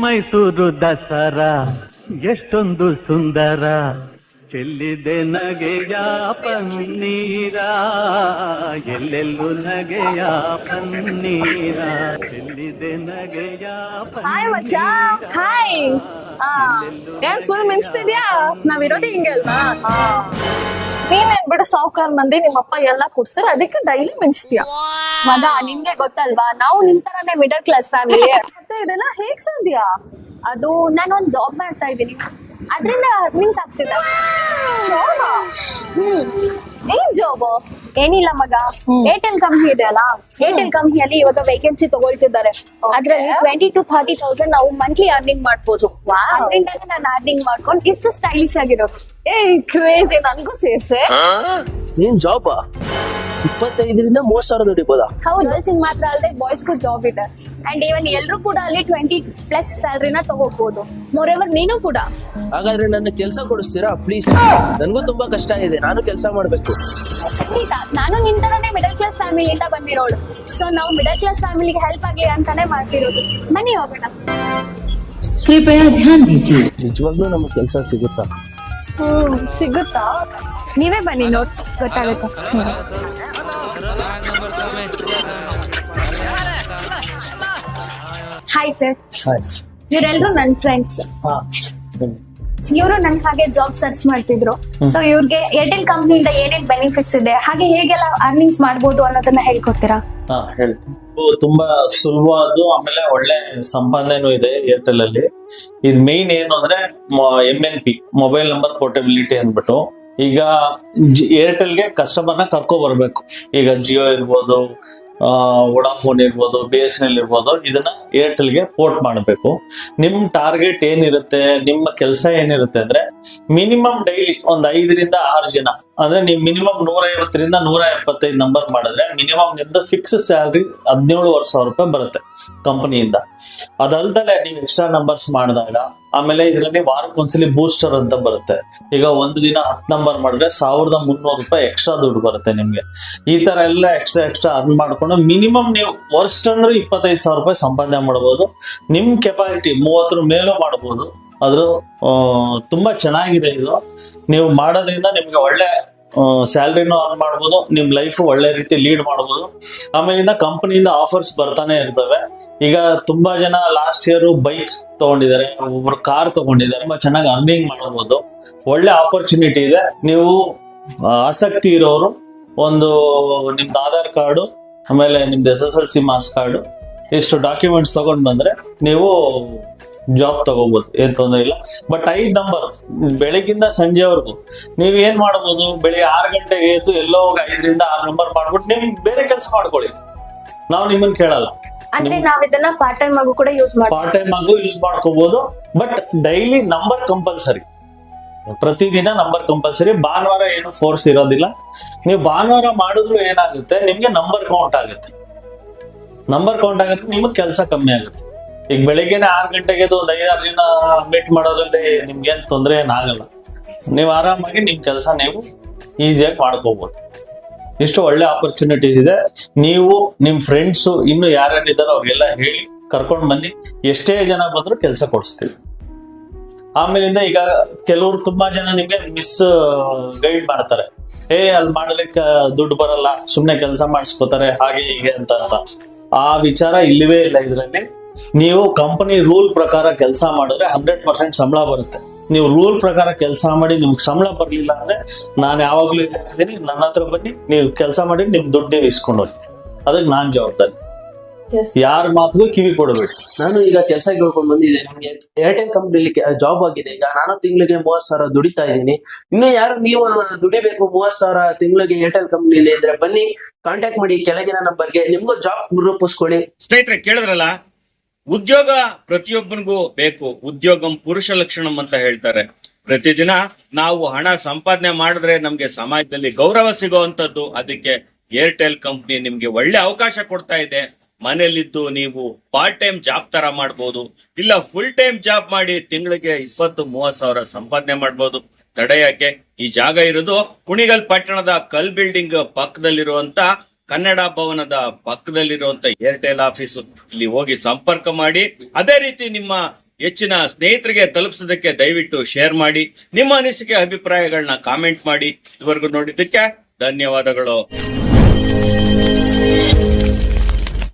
ಮೈಸೂರು ದಸರಾ ಎಷ್ಟೊಂದು ಸುಂದರ, ಚೆಲ್ಲಿದೆ ನಗೆಯ ಪನ್ನೀರ, ಎಲ್ಲೆಲ್ಲೂ ನಗೆಯ ಪನ್ನೀರ, ಚೆಲ್ಲಿದೆ ನಗೆಯ ಹಾಯ್ ಮಚ್ಚ, ಹಾಯ್. ಏನ್ ಫುಲ್ ಮಿಂಚ್ತಿದ್ಯಾ? ನಾವಿರೋದೇ ಹಿಂಗೆ ಅಲ್ವಾ? ನೀನೇನ್ ಬಿಡು ಸಾವ್ಕಾರ್ ಮಂದಿ, ನಿಮ್ಮಪ್ಪ ಎಲ್ಲ ಕುಡ್ಸ್ತಾರೆ, ಅದಕ್ಕೆ ಡೈಲಿ ಮಿಂಚ್ತೀಯ. ಮಗ ನಿಮ್ಗೆ ಗೊತ್ತಲ್ವಾ, ನಾವು ನಿಮ್ ತರಾನೇ ಮಿಡಲ್ ಕ್ಲಾಸ್ ಫ್ಯಾಮಿಲಿ. ಮತ್ತೆ ಇದೆಲ್ಲ ಹೇಗ್ ಸಾಧ್ಯ? ಅದು ನಾನೊಂದ್ ಜಾಬ್ ಮಾಡ್ತಾ ಇದ್ದೀನಿ, ಅದ್ರಿಂದ ಅರ್ನಿಂಗ್ಸ್ ಆಗ್ತಿದೆ. ಏನ್ ಜಾಬ್? ಏನಿಲ್ಲ ಮಗ, ಏರ್ಟೆಲ್ ಕಂಪ್ನಿ ಇದೆ ಅಲ್ಲ, ಏರ್ಟೆಲ್ ಕಂಪ್ನಿಯಲ್ಲಿ ಇವಾಗ ವೇಕೆನ್ಸಿ ತಗೊಳ್ತಿದ್ದಾರೆ. ಅದ್ರಲ್ಲಿ 20,000 to 30,000 ನಾವು ಮಂತ್ಲಿ ಅರ್ನಿಂಗ್ ಮಾಡ್ಬೋದು. ಅದ್ರಿಂದ ನಾನು ಅರ್ನಿಂಗ್ ಮಾಡ್ಕೊಂಡು ಇಷ್ಟು ಸ್ಟೈಲಿಶ್ ಆಗಿರೋದು. ಕ್ರೇಜಿ, ನನ್ಗೂ ಸೇರ್ಸೆ. ಏನ್ ಜಾಬ್ 25,000 30,000 ದುಡಿಬೋದಾ? ಹೌದು, ಗರ್ಲ್ಸ್ ಮಾತ್ರ ಅಲ್ಲದೆ ಬಾಯ್ಸ್ಗೂ ಜಾಬ್ ಇದೆ. ಅಂಡ್ ಇವನ್ ಎಲ್ರು ಕೂಡ ಅಲ್ಲಿ 20+ ಸ್ಯಾಲರಿನ ತಗೋಬಹುದು. ಮೋರೆವರ್ ನೀನು ಕೂಡ. ಹಾಗಾದ್ರೆ ನನ್ನ ಕೆಲಸ ಕೊಡಿಸ್ತೀರಾ ಪ್ಲೀಸ್? ನನ್ಗೂ ತುಂಬಾ ಕಷ್ಟ ಇದೆ, ನಾನು ಕೆಲಸ ಮಾಡ್ಬೇಕು. ಖಂಡಿತ, ನಾನು ನಿನ್ ತರನೇ ಮಿಡಲ್ ಕ್ಲಾಸ್ ಫ್ಯಾಮಿಲಿಯಿಂದ ಬಂದಿರೋಳು. ಸೊ ನಾವು ಮಿಡಲ್ ಕ್ಲಾಸ್ ಫ್ಯಾಮಿಲಿಗೆ ಹೆಲ್ಪ್ ಆಗ್ಲಿ ಅಂತಾನೆ ಮಾಡ್ತಿರೋದು. ಬನ್ನಿ ಹೋಗೋಣ. कृपया ध्यान दीजिए। ನಿಜವಾಗ್ಲೂ ನಮ್ಗೆ ಕೆಲಸ ಸಿಗುತ್ತಾ? ಸಿಗುತ್ತಾ? ನೀವೇ ಬನ್ನಿ, ನೋಡ್ ಗೊತ್ತಾಗುತ್ತೆ. ಹಾಯ್ ಸರ್, ಇವರೆಲ್ಲರೂ ನನ್ನ ಫ್ರೆಂಡ್ಸ್. ಇವರು ನನ್ ಹಾಗೆ ಜಾಬ್ ಸರ್ಚ್ ಮಾಡ್ತಿದ್ರು. ಸೊ ಇವ್ರಿಗೆ ಏರ್ಟೆಲ್ ಕಂಪ್ನಿಯಿಂದ ಏನೇನ್ ಬೆನಿಫಿಟ್ಸ್ ಇದೆ, ಹಾಗೆ ಹೇಗೆಲ್ಲ ಅರ್ನಿಂಗ್ಸ್ ಮಾಡ್ಬೋದು ಅನ್ನೋದನ್ನ ಹೇಳ್ಕೊಡ್ತೀರಾ? ಹೇಳ್ತೀನಿ. ತುಂಬಾ ಸುಲಭವಾದ, ಆಮೇಲೆ ಒಳ್ಳೆ ಸಂಪಾದನೆನೂ ಇದೆ ಏರ್ಟೆಲ್ ಅಲ್ಲಿ. ಇದು ಮೇನ್ ಏನು ಅಂದ್ರೆ MNP, ಮೊಬೈಲ್ ನಂಬರ್ ಪೋರ್ಟಬಿಲಿಟಿ ಅಂದ್ಬಿಟ್ಟು. ಈಗ ಏರ್ಟೆಲ್ಗೆ ಕಸ್ಟಮರ್ನ ಕರ್ಕೊ ಬರ್ಬೇಕು. ಈಗ ಜಿಯೋ ಇರ್ಬೋದು, ವೊಡಾಫೋನ್ ಇರ್ಬೋದು, BSNL ಇರ್ಬೋದು, ಇದನ್ನ ಏರ್ಟೆಲ್ಗೆ ಪೋರ್ಟ್ ಮಾಡಬೇಕು. ನಿಮ್ ಟಾರ್ಗೆಟ್ ಏನಿರುತ್ತೆ, ನಿಮ್ಮ ಕೆಲಸ ಏನಿರುತ್ತೆ ಅಂದ್ರೆ ಮಿನಿಮಮ್ ಡೈಲಿ ಒಂದ್ 5 ರಿಂದ 6 ಜನ, ಅಂದ್ರೆ ನೀವು ಮಿನಿಮಮ್ 150 ರಿಂದ 175 ನಂಬರ್ ಮಾಡಿದ್ರೆ ಮಿನಿಮಮ್ ನಿಮ್ದು ಫಿಕ್ಸ್ ಸ್ಯಾಲರಿ 17,500 ರೂಪಾಯಿ ಬರುತ್ತೆ ಕಂಪನಿಯಿಂದ. ಅದಲ್ದಲೆ ನೀವು ಎಕ್ಸ್ಟ್ರಾ ನಂಬರ್ಸ್ ಮಾಡಿದಾಗ, ಆಮೇಲೆ ಇದರಲ್ಲಿ ವಾರಕ್ಕೊಂದ್ಸಲಿ ಬೂಸ್ಟರ್ ಅಂತ ಬರುತ್ತೆ. ಈಗ ಒಂದು ದಿನ 10 ನಂಬರ್ ಮಾಡಿದ್ರೆ 1,300 ರೂಪಾಯಿ ಎಕ್ಸ್ಟ್ರಾ ದುಡ್ಡು ಬರುತ್ತೆ ನಿಮ್ಗೆ. ಈ ತರ ಎಲ್ಲ ಎಕ್ಸ್ಟ್ರಾ ಅರ್ನ್ ಮಾಡ್ಕೊಂಡು ಮಿನಿಮಮ್ ನೀವು ವರ್ಷ ಅಂದ್ರೆ 25,000 ರೂಪಾಯಿ ಸಂಪಾದನೆ ಮಾಡಬಹುದು. ನಿಮ್ ಕೆಪಾಸಿಟಿ 30 ಮೇಲೂ ಮಾಡಬಹುದು. ಅದ್ರ ತುಂಬಾ ಚೆನ್ನಾಗಿದೆ ಇದು. ನೀವು ಮಾಡೋದ್ರಿಂದ ನಿಮ್ಗೆ ಒಳ್ಳೆ ಸ್ಯಾಲ್ರಿನೂ ಅರ್ನ್ ಮಾಡ್ಬೋದು, ನಿಮ್ ಲೈಫ್ ಒಳ್ಳೆ ರೀತಿ ಲೀಡ್ ಮಾಡ್ಬೋದು. ಆಮೇಲಿಂದ ಕಂಪನಿಯಿಂದ ಆಫರ್ಸ್ ಬರ್ತಾನೆ ಇರ್ತವೆ. ಈಗ ತುಂಬಾ ಜನ ಲಾಸ್ಟ್ ಇಯರ್ ಬೈಕ್ ತಗೊಂಡಿದ್ದಾರೆ, ಒಬ್ರು ಕಾರ್ ತಗೊಂಡಿದ್ದಾರೆ. ತುಂಬಾ ಚೆನ್ನಾಗಿ ಅರ್ನಿಂಗ್ ಮಾಡಬಹುದು. ಒಳ್ಳೆ ಆಪರ್ಚುನಿಟಿ ಇದೆ. ನೀವು ಆಸಕ್ತಿ ಇರೋರು ಒಂದು ನಿಮ್ದು ಆಧಾರ್ ಕಾರ್ಡು, ಆಮೇಲೆ ನಿಮ್ದು SSLC ಮಾರ್ಕ್ಸ್ ಕಾರ್ಡು, ಇಷ್ಟು ಡಾಕ್ಯುಮೆಂಟ್ಸ್ ತಗೊಂಡ್ ಬಂದ್ರೆ ನೀವು ಜಾಬ್ ತಗೋಬಹುದು, ಏನ್ ತೊಂದರೆ ಇಲ್ಲ. ಬಟ್ 5 ನಂಬರ್ ಬೆಳಗಿಂದ ಸಂಜೆವರೆಗೂ ನೀವ್ ಏನ್ ಮಾಡಬಹುದು, ಬೆಳಿಗ್ಗೆ 6 ಗಂಟೆಗೆ ಎದ್ದು ಎಲ್ಲೋ ಹೋಗಿ 5 ರಿಂದ 6 ನಂಬರ್ ಮಾಡ್ಬಿಟ್ಟು ನಿಮ್ ಬೇರೆ ಕೆಲಸ ಮಾಡ್ಕೊಳ್ಳಿ, ನಾವು ನಿಮ್ಮನ್ನ ಕೇಳಲ್ಲ. ಅಂದ್ರೆ ನಾವ್ ಇದನ್ನ ಪಾರ್ಟ್ ಟೈಮ್ ಆಗು ಕೂಡ ಯೂಸ್ ಮಾಡ್ತೀವಿ. ಪಾರ್ಟ್ ಟೈಮ್ ಆಗು ಯೂಸ್ ಮಾಡ್ಕೋಬಹುದು. ಬಟ್ ಡೈಲಿ ನಂಬರ್ ಕಂಪಲ್ಸರಿ, ಪ್ರತಿದಿನ ನಂಬರ್ ಕಂಪಲ್ಸರಿ. ಭಾನುವಾರ ಏನು ಫೋರ್ಸ್ ಇರೋದಿಲ್ಲ. ನೀವು ಭಾನುವಾರ ಮಾಡಿದ್ರು ಏನಾಗುತ್ತೆ, ನಿಮ್ಗೆ ನಂಬರ್ ಕೌಂಟ್ ಆಗುತ್ತೆ. ನಿಮಗೆ ಕೆಲಸ ಕಮ್ಮಿ ಆಗುತ್ತೆ. ಈಗ ಬೆಳಿಗ್ಗೆನೆ 6 ಗಂಟೆಗೆ ಒಂದು 5-6 ಜನ ಮೀಟ್ ಮಾಡೋದ್ರಲ್ಲಿ ನಿಮ್ಗೇನ್ ತೊಂದರೆ ಏನಾಗಲ್ಲ. ನೀವು ಆರಾಮಾಗಿ ನಿಮ್ ಕೆಲಸ ನೀವು ಈಸಿಯಾಗಿ ಮಾಡ್ಕೋಬಹುದು. ಇಷ್ಟು ಒಳ್ಳೆ ಆಪರ್ಚುನಿಟೀಸ್ ಇದೆ. ನೀವು ನಿಮ್ ಫ್ರೆಂಡ್ಸು ಇನ್ನು ಯಾರ್ಯಾರಿದಾರೋ ಅವ್ರಿಗೆಲ್ಲ ಹೇಳಿ ಕರ್ಕೊಂಡ್ ಬನ್ನಿ. ಎಷ್ಟೇ ಜನ ಬಂದ್ರು ಕೆಲಸ ಕೊಡಿಸ್ತೀವಿ. ಆಮೇಲಿಂದ ಈಗ ಕೆಲವ್ರು ತುಂಬಾ ಜನ ನಿಮ್ಗೆ ಗೈಡ್ ಮಾಡ್ತಾರೆ. ಅಲ್ಲಿ ಮಾಡ್ಲಿಕ್ಕೆ ದುಡ್ಡು ಬರಲ್ಲ, ಸುಮ್ನೆ ಕೆಲಸ ಮಾಡಿಸ್ಕೋತಾರೆ, ಹಾಗೆ ಹೀಗೆ ಅಂತ. ಆ ವಿಚಾರ ಇಲ್ಲವೇ ಇಲ್ಲ ಇದರಲ್ಲಿ. ನೀವು ಕಂಪನಿ ರೂಲ್ ಪ್ರಕಾರ ಕೆಲಸ ಮಾಡಿದ್ರೆ 100% ಸಂಬಳ ಬರುತ್ತೆ. ನೀವು ರೂಲ್ ಪ್ರಕಾರ ಕೆಲಸ ಮಾಡಿ ನಿಮ್ಗೆ ಸಂಬಳ ಬರ್ಲಿಲ್ಲ ಅಂದ್ರೆ ನಾನು ಯಾವಾಗ್ಲೂ ಹೇಳ್ತೀನಿ, ನನ್ನ ಹತ್ರ ಬನ್ನಿ, ನೀವು ಕೆಲಸ ಮಾಡಿ ನಿಮ್ ದುಡ್ಡು ನೀವು ಇಸ್ಕೊಂಡು ಹೋಗಿ, ಅದಕ್ಕೆ ನಾನ್ ಜವಾಬ್ದಾರಿ. ಯಾರ ಮಾತಿಗೂ ಕಿವಿ ಕೊಡಬೇಡಿ. ನಾನು ಈಗ ಕೆಲಸ ಕೇಳ್ಕೊಂಡ್ ಬಂದಿದ್ದೆ. ನಮ್ಗೆ ಏರ್ಟೆಲ್ ಕಂಪ್ನಿಲಿ ಜಾಬ್ ಆಗಿದೆ. ಈಗ ನಾನು ತಿಂಗಳಿಗೆ 30,000 ದುಡಿತಾ ಇದ್ದೀನಿ. ಇನ್ನು ಯಾರು ನೀವು ದುಡಿಬೇಕು 30,000 ತಿಂಗಳಿಗೆ ಏರ್ಟೆಲ್ ಕಂಪ್ನಿಲಿ ಇದ್ರೆ ಬನ್ನಿ, ಕಾಂಟ್ಯಾಕ್ಟ್ ಮಾಡಿ ಕೆಳಗಿನ ನಂಬರ್ಗೆ, ನಿಮ್ಗೂ ಜಾಬ್ ರೂಪಿಸ್ಕೊಳ್ಳಿ. ಸ್ನೇಹಿತರೆ ಕೇಳಿದ್ರಲ್ಲ, ಉದ್ಯೋಗ ಪ್ರತಿಯೊಬ್ಬನಿಗೂ ಬೇಕು. ಉದ್ಯೋಗಂ ಪುರುಷ ಲಕ್ಷಣಂ ಅಂತ ಹೇಳ್ತಾರೆ. ಪ್ರತಿದಿನ ನಾವು ಹಣ ಸಂಪಾದನೆ ಮಾಡಿದ್ರೆ ನಮ್ಗೆ ಸಮಾಜದಲ್ಲಿ ಗೌರವ ಸಿಗುವಂತದ್ದು. ಅದಕ್ಕೆ ಏರ್ಟೆಲ್ ಕಂಪ್ನಿ ನಿಮ್ಗೆ ಒಳ್ಳೆ ಅವಕಾಶ ಕೊಡ್ತಾ ಇದೆ. ಮನೆಯಲ್ಲಿದ್ದು ನೀವು ಪಾರ್ಟ್ ಟೈಮ್ ಜಾಬ್ ತರ ಮಾಡ್ಬೋದು, ಇಲ್ಲ ಫುಲ್ ಟೈಮ್ ಜಾಬ್ ಮಾಡಿ ತಿಂಗಳಿಗೆ 20-30 ಸಾವಿರ ಸಂಪಾದನೆ ಮಾಡ್ಬೋದು. ತಡೆ ಯಾಕೆ, ಈ ಜಾಗ ಇರೋದು ಕುಣಿಗಲ್ ಪಟ್ಟಣದ ಕಲ್ ಬಿಲ್ಡಿಂಗ್ ಪಕ್ಕದಲ್ಲಿರುವಂತ ಕನ್ನಡ ಭವನದ ಪಕ್ಕದಲ್ಲಿರುವಂತ ಏರ್ಟೆಲ್ ಆಫೀಸ್. ಇಲ್ಲಿ ಹೋಗಿ ಸಂಪರ್ಕ ಮಾಡಿ. ಅದೇ ರೀತಿ ನಿಮ್ಮ ಹೆಚ್ಚಿನ ಸ್ನೇಹಿತರಿಗೆ ತಲುಪಿಸೋದಕ್ಕೆ ದಯವಿಟ್ಟು ಶೇರ್ ಮಾಡಿ. ನಿಮ್ಮ ಅನಿಸಿಕೆ ಅಭಿಪ್ರಾಯಗಳನ್ನ ಕಾಮೆಂಟ್ ಮಾಡಿ. ಇದುವರೆಗೂ ನೋಡಿದ್ದಕ್ಕೆ ಧನ್ಯವಾದಗಳು.